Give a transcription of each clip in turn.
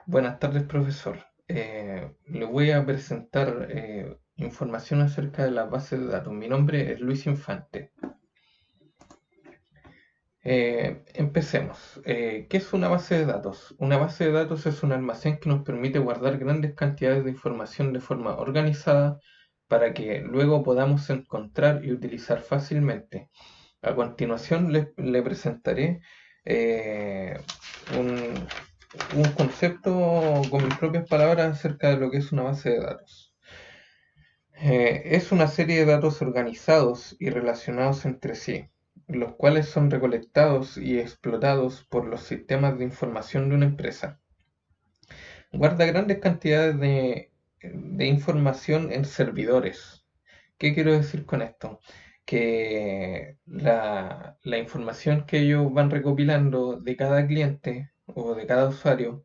Buenas tardes, profesor. Le voy a presentar información acerca de las bases de datos. Mi nombre es Luis Infante. Empecemos. ¿Qué es una base de datos? Una base de datos es un almacén que nos permite guardar grandes cantidades de información de forma organizada para que luego podamos encontrar y utilizar fácilmente. A continuación le presentaré eh, un, un concepto con mis propias palabras acerca de lo que es una base de datos. Es una serie de datos organizados y relacionados entre sí, los cuales son recolectados y explotados por los sistemas de información de una empresa. Guarda grandes cantidades de información en servidores. ¿Qué quiero decir con esto? Que la información que ellos van recopilando de cada cliente o de cada usuario,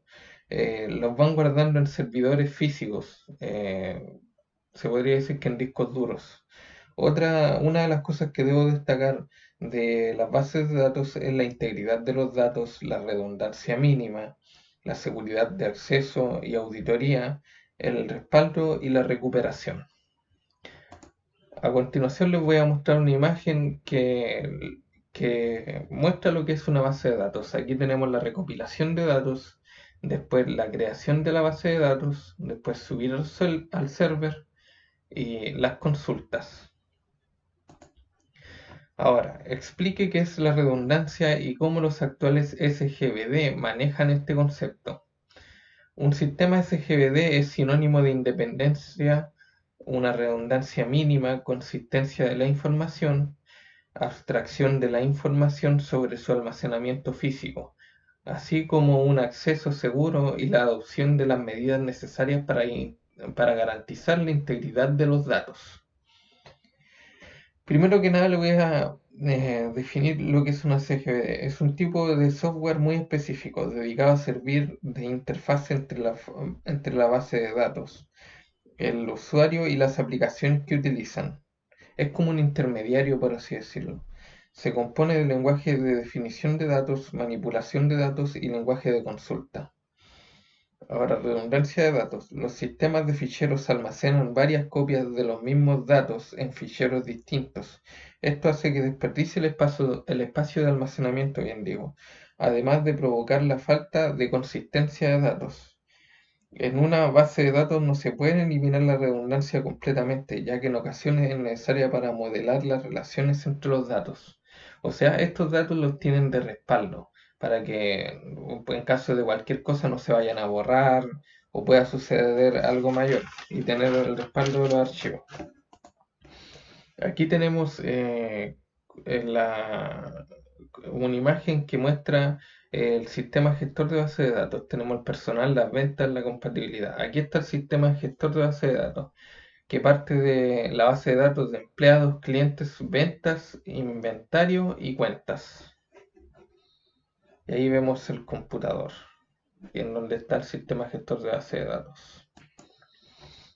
los van guardando en servidores físicos. Se podría decir que en discos duros. Una de las cosas que debo destacar de las bases de datos es la integridad de los datos, la redundancia mínima, la seguridad de acceso y auditoría, el respaldo y la recuperación. A continuación les voy a mostrar una imagen que muestra lo que es una base de datos. Aquí tenemos la recopilación de datos, después la creación de la base de datos, después subir al server y las consultas. Ahora, explique qué es la redundancia y cómo los actuales SGBD manejan este concepto. Un sistema SGBD es sinónimo de independencia, una redundancia mínima, consistencia de la información, abstracción de la información sobre su almacenamiento físico, así como un acceso seguro y la adopción de las medidas necesarias para garantizar la integridad de los datos. Primero que nada le voy a definir lo que es una CGBD. Es un tipo de software muy específico dedicado a servir de interfaz entre la base de datos, el usuario y las aplicaciones que utilizan. Es como un intermediario, por así decirlo. Se compone de lenguaje de definición de datos, manipulación de datos y lenguaje de consulta. Ahora, redundancia de datos. Los sistemas de ficheros almacenan varias copias de los mismos datos en ficheros distintos. Esto hace que desperdicie el espacio de almacenamiento, bien digo, además de provocar la falta de consistencia de datos. En una base de datos no se puede eliminar la redundancia completamente, ya que en ocasiones es necesaria para modelar las relaciones entre los datos. O sea, estos datos los tienen de respaldo, para que en caso de cualquier cosa no se vayan a borrar o pueda suceder algo mayor y tener el respaldo de los archivos. Aquí tenemos una imagen que muestra el sistema gestor de base de datos. Tenemos el personal, las ventas, la compatibilidad. Aquí está el sistema gestor de base de datos, que parte de la base de datos de empleados, clientes, ventas, inventario y cuentas. Y ahí vemos el computador, en donde está el sistema gestor de base de datos.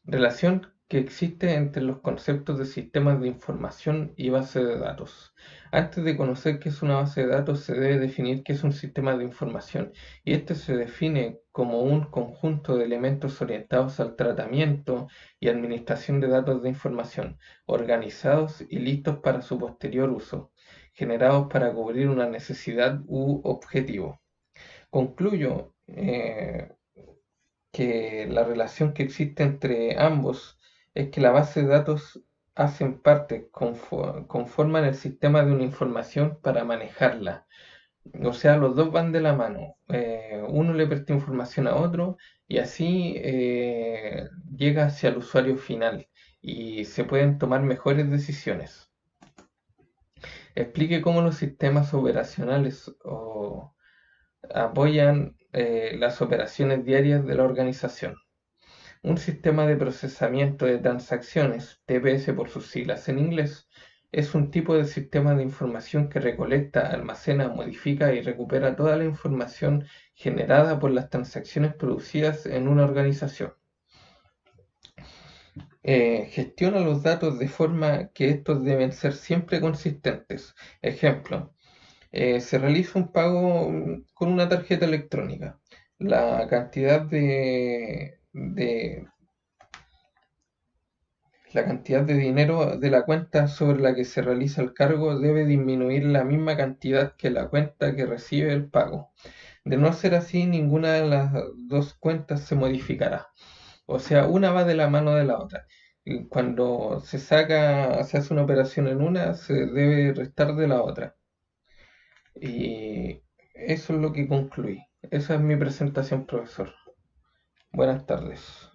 Relación que existe entre los conceptos de sistemas de información y base de datos. Antes de conocer qué es una base de datos, se debe definir qué es un sistema de información, y este se define como un conjunto de elementos orientados al tratamiento y administración de datos de información, organizados y listos para su posterior uso, generados para cubrir una necesidad u objetivo. Concluyo que la relación que existe entre ambos es que la base de datos hacen parte, conforman el sistema de una información para manejarla. O sea, los dos van de la mano. Uno le presta información a otro y así llega hacia el usuario final y se pueden tomar mejores decisiones. Explique cómo los sistemas operacionales apoyan las operaciones diarias de la organización. Un sistema de procesamiento de transacciones, TPS por sus siglas en inglés, es un tipo de sistema de información que recolecta, almacena, modifica y recupera toda la información generada por las transacciones producidas en una organización. Gestiona los datos de forma que estos deben ser siempre consistentes. Ejemplo, se realiza un pago con una tarjeta electrónica. la cantidad la cantidad de dinero de la cuenta sobre la que se realiza el cargo debe disminuir la misma cantidad que la cuenta que recibe el pago. De no ser así, ninguna de las dos cuentas se modificará. O sea, una va de la mano de la otra. Y cuando se hace una operación en una, se debe restar de la otra. Y eso es lo que concluí. Esa es mi presentación, profesor. Buenas tardes.